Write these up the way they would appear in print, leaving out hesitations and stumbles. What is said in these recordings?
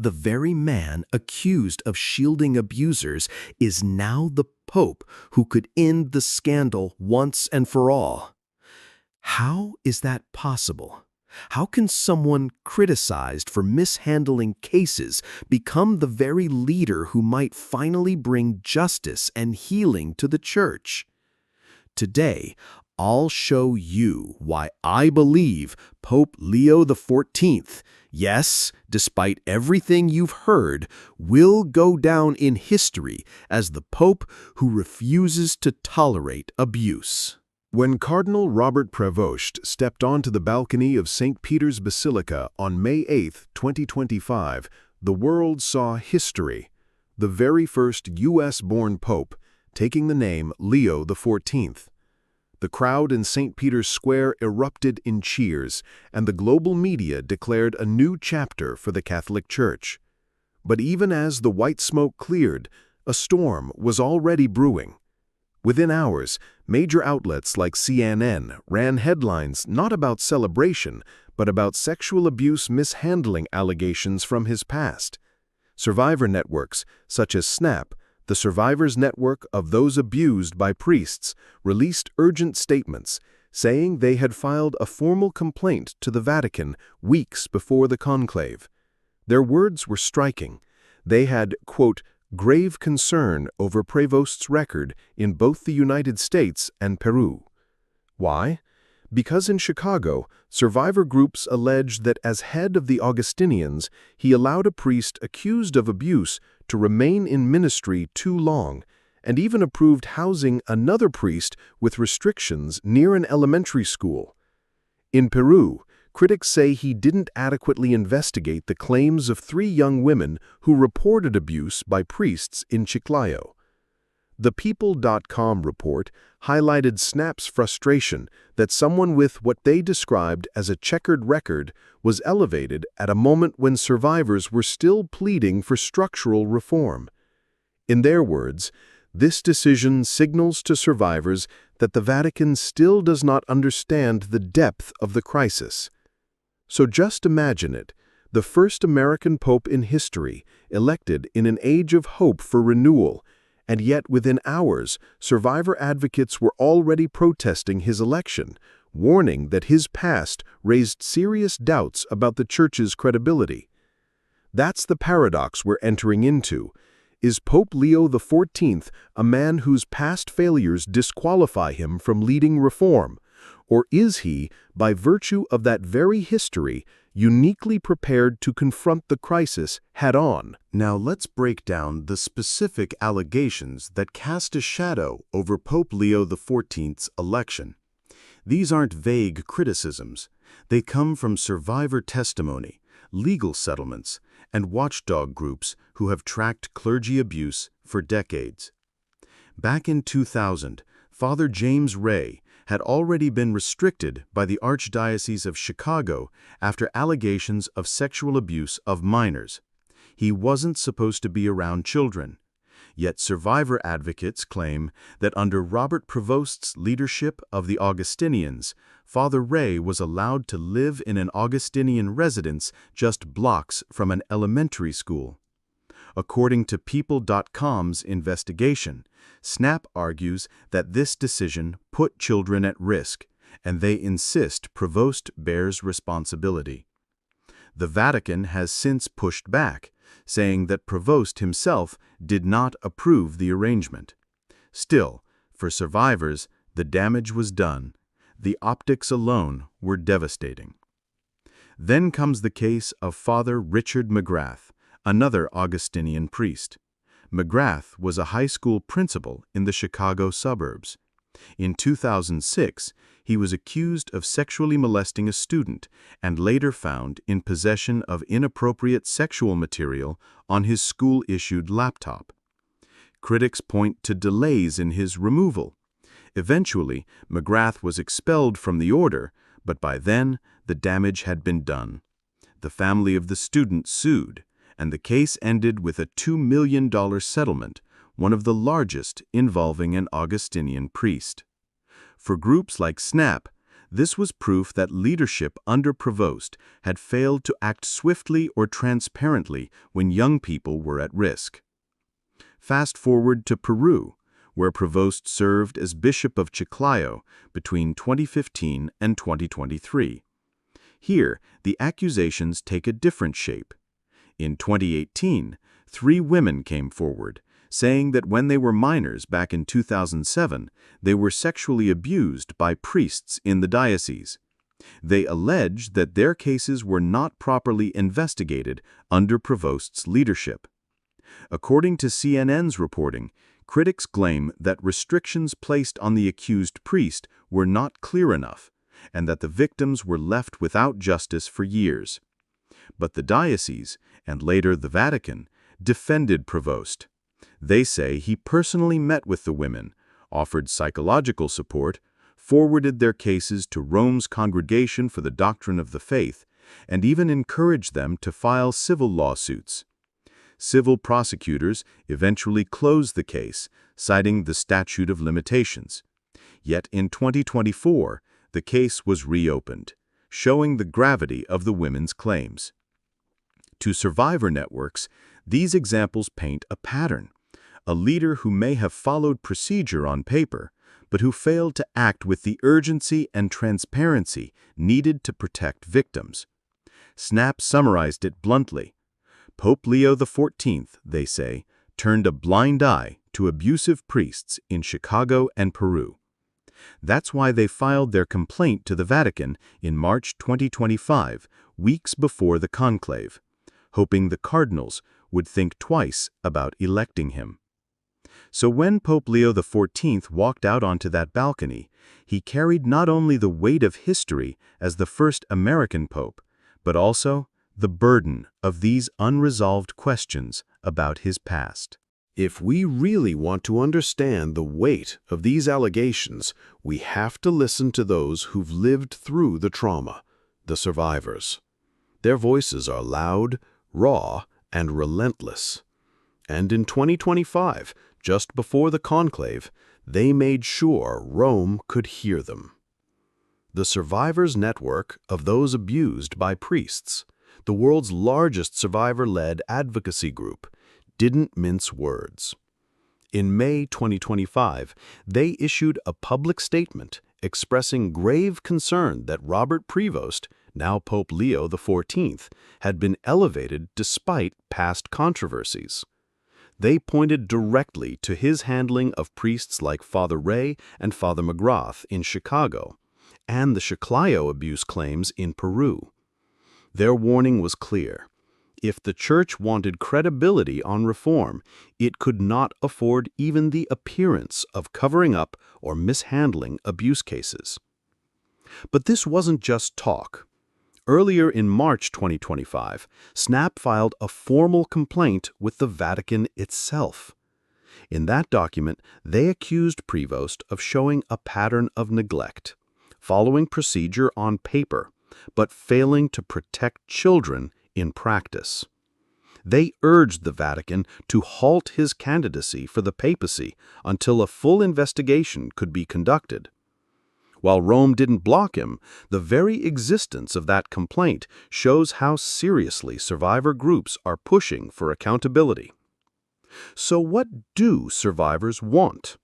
The very man accused of shielding abusers is now the Pope who could end the scandal once and for all. How is that possible? How can someone criticized for mishandling cases become the very leader who might finally bring justice and healing to the Church? Today, I'll show you why I believe Pope Leo XIV, yes, despite everything you've heard, will go down in history as the Pope who refuses to tolerate abuse. When Cardinal Robert Prevost stepped onto the balcony of St. Peter's Basilica on May 8, 2025, the world saw history. The very first U.S.-born Pope, taking the name Leo XIV. The crowd in St. Peter's Square erupted in cheers, and the global media declared a new chapter for the Catholic Church. But even as the white smoke cleared, a storm was already brewing. Within hours, major outlets like CNN ran headlines not about celebration, but about sexual abuse mishandling allegations from his past. Survivor networks, such as Snap, the survivors network of those abused by priests, released urgent statements, saying they had filed a formal complaint to the Vatican weeks before the conclave. Their words were striking. They had, quote, grave concern over Prevost's record in both the United States and Peru. Why? Because in Chicago, survivor groups alleged that as head of the Augustinians, he allowed a priest accused of abuse to remain in ministry too long, and even approved housing another priest with restrictions near an elementary school. In Peru, critics say he didn't adequately investigate the claims of 3 young women who reported abuse by priests in Chiclayo. The People.com report highlighted Snap's frustration that someone with what they described as a checkered record was elevated at a moment when survivors were still pleading for structural reform. In their words, this decision signals to survivors that the Vatican still does not understand the depth of the crisis. So just imagine it, the first American pope in history, elected in an age of hope for renewal, and yet within hours, survivor advocates were already protesting his election, warning that his past raised serious doubts about the Church's credibility. That's the paradox we're entering into. Is Pope Leo XIV a man whose past failures disqualify him from leading reform? Or is he, by virtue of that very history, uniquely prepared to confront the crisis head-on? Now let's break down the specific allegations that cast a shadow over Pope Leo XIV's election. These aren't vague criticisms. They come from survivor testimony, legal settlements, and watchdog groups who have tracked clergy abuse for decades. Back in 2000, Father James Ray had already been restricted by the Archdiocese of Chicago after allegations of sexual abuse of minors. He wasn't supposed to be around children. Yet survivor advocates claim that under Robert Prevost's leadership of the Augustinians, Father Ray was allowed to live in an Augustinian residence just blocks from an elementary school. According to People.com's investigation, Snap argues that this decision put children at risk, and they insist Prevost bears responsibility. The Vatican has since pushed back, saying that Prevost himself did not approve the arrangement. Still, for survivors, the damage was done. The optics alone were devastating. Then comes the case of Father Richard McGrath, another Augustinian priest. McGrath was a high school principal in the Chicago suburbs. In 2006, he was accused of sexually molesting a student and later found in possession of inappropriate sexual material on his school-issued laptop. Critics point to delays in his removal. Eventually, McGrath was expelled from the order, but by then, the damage had been done. The family of the student sued, and the case ended with a $2 million settlement, one of the largest involving an Augustinian priest. For groups like Snap, This was proof that leadership under Provost had failed to act swiftly or transparently when young people were at risk. Fast forward to Peru, where Provost served as Bishop of Chiclayo between 2015 and 2023. Here, the accusations take a different shape. In 2018, 3 women came forward, saying that when they were minors back in 2007, they were sexually abused by priests in the diocese. They alleged that their cases were not properly investigated under Provost's leadership. According to CNN's reporting, critics claim that restrictions placed on the accused priest were not clear enough, and that the victims were left without justice for years. But the diocese, and later the Vatican, defended Provost. They say he personally met with the women, offered psychological support, forwarded their cases to Rome's Congregation for the Doctrine of the Faith, and even encouraged them to file civil lawsuits. Civil prosecutors eventually closed the case, citing the statute of limitations. Yet in 2024, the case was reopened, showing the gravity of the women's claims. To survivor networks, these examples paint a pattern: a leader who may have followed procedure on paper, but who failed to act with the urgency and transparency needed to protect victims. Snap summarized it bluntly. Pope Leo XIV, they say, turned a blind eye to abusive priests in Chicago and Peru. That's why they filed their complaint to the Vatican in March 2025, weeks before the conclave, hoping the cardinals would think twice about electing him. So when Pope Leo XIV walked out onto that balcony, he carried not only the weight of history as the first American pope, but also the burden of these unresolved questions about his past. If we really want to understand the weight of these allegations, we have to listen to those who've lived through the trauma, the survivors. Their voices are loud, raw, and relentless. And in 2025, just before the conclave, they made sure Rome could hear them. The Survivors Network of those abused by priests, the world's largest survivor-led advocacy group, didn't mince words. In May 2025, they issued a public statement expressing grave concern that Robert Prevost, now Pope Leo XIV, had been elevated despite past controversies. They pointed directly to his handling of priests like Father Ray and Father McGrath in Chicago, and the Chiclayo abuse claims in Peru. Their warning was clear. If the Church wanted credibility on reform, it could not afford even the appearance of covering up or mishandling abuse cases. But this wasn't just talk. Earlier in March 2025, Snap filed a formal complaint with the Vatican itself. In that document, they accused Prevost of showing a pattern of neglect, following procedure on paper, but failing to protect children in practice. They urged the Vatican to halt his candidacy for the papacy until a full investigation could be conducted. While Rome didn't block him, the very existence of that complaint shows how seriously survivor groups are pushing for accountability. So what do survivors want?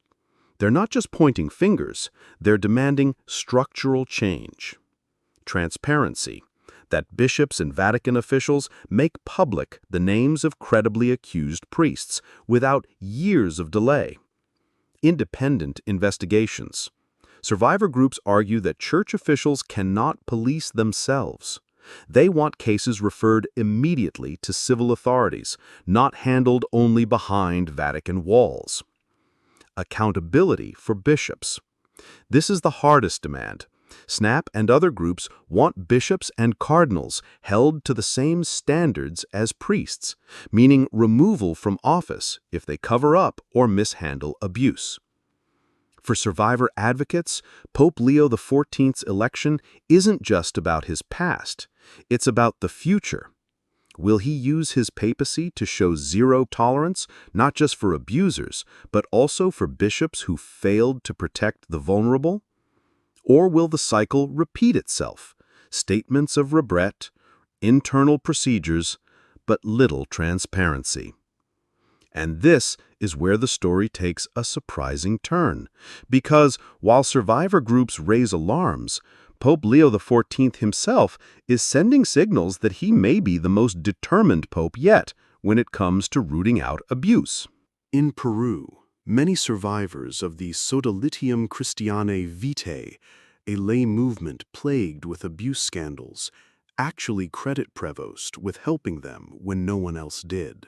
They're not just pointing fingers, they're demanding structural change. Transparency, that bishops and Vatican officials make public the names of credibly accused priests without years of delay. Independent investigations. Survivor groups argue that church officials cannot police themselves. They want cases referred immediately to civil authorities, not handled only behind Vatican walls. Accountability for bishops. This is the hardest demand. Snap and other groups want bishops and cardinals held to the same standards as priests, meaning removal from office if they cover up or mishandle abuse. For survivor advocates, Pope Leo XIV's election isn't just about his past, it's about the future. Will he use his papacy to show zero tolerance, not just for abusers, but also for bishops who failed to protect the vulnerable? Or will the cycle repeat itself? Statements of regret, internal procedures, but little transparency. And this is where the story takes a surprising turn, because while survivor groups raise alarms, Pope Leo XIV himself is sending signals that he may be the most determined pope yet when it comes to rooting out abuse. In Peru, many survivors of the Sodalitium Christianae Vitae, a lay movement plagued with abuse scandals, actually credit Prevost with helping them when no one else did.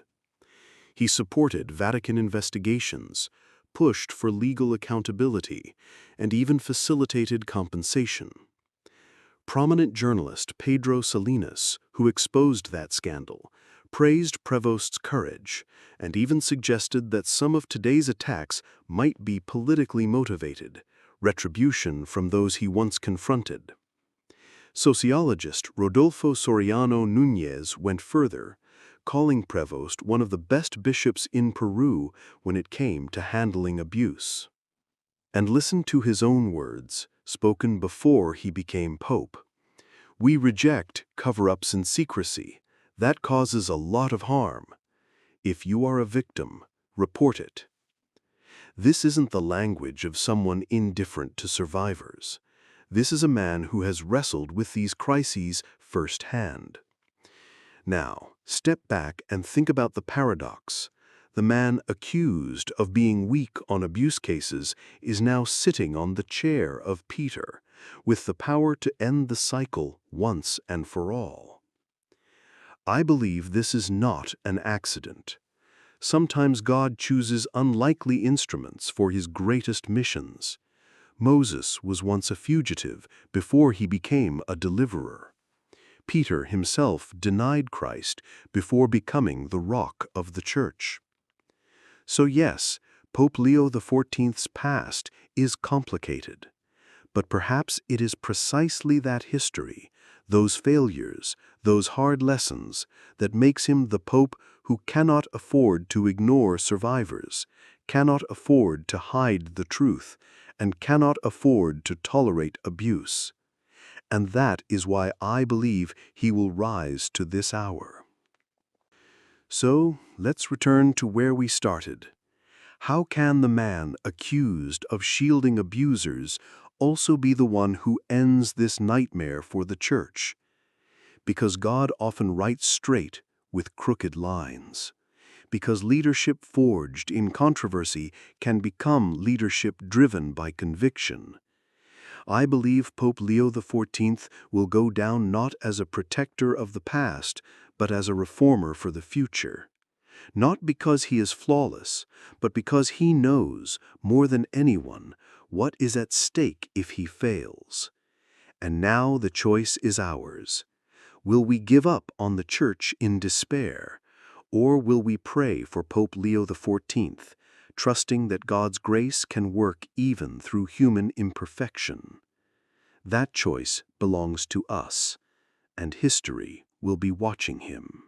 He supported Vatican investigations, pushed for legal accountability, and even facilitated compensation. Prominent journalist Pedro Salinas, who exposed that scandal, praised Prevost's courage and even suggested that some of today's attacks might be politically motivated, retribution from those he once confronted. Sociologist Rodolfo Soriano Núñez went further, calling Prevost one of the best bishops in Peru when it came to handling abuse. And listen to his own words, spoken before he became pope. "We reject cover-ups and secrecy. That causes a lot of harm. If you are a victim, report it." This isn't the language of someone indifferent to survivors. This is a man who has wrestled with these crises firsthand. Now, step back and think about the paradox. The man accused of being weak on abuse cases is now sitting on the chair of Peter, with the power to end the cycle once and for all. I believe this is not an accident. Sometimes God chooses unlikely instruments for his greatest missions. Moses was once a fugitive before he became a deliverer. Peter himself denied Christ before becoming the rock of the church. So yes, Pope Leo XIV's past is complicated, but perhaps it is precisely that history, those failures, those hard lessons, that makes him the pope who cannot afford to ignore survivors, cannot afford to hide the truth, and cannot afford to tolerate abuse. And that is why I believe he will rise to this hour. So, let's return to where we started. How can the man accused of shielding abusers also be the one who ends this nightmare for the church? Because God often writes straight with crooked lines. Because leadership forged in controversy can become leadership driven by conviction. I believe Pope Leo XIV will go down not as a protector of the past, but as a reformer for the future. Not because he is flawless, but because he knows, more than anyone, what is at stake if he fails. And now the choice is ours. Will we give up on the Church in despair, or will we pray for Pope Leo XIV, trusting that God's grace can work even through human imperfection? That choice belongs to us, and history will be watching him.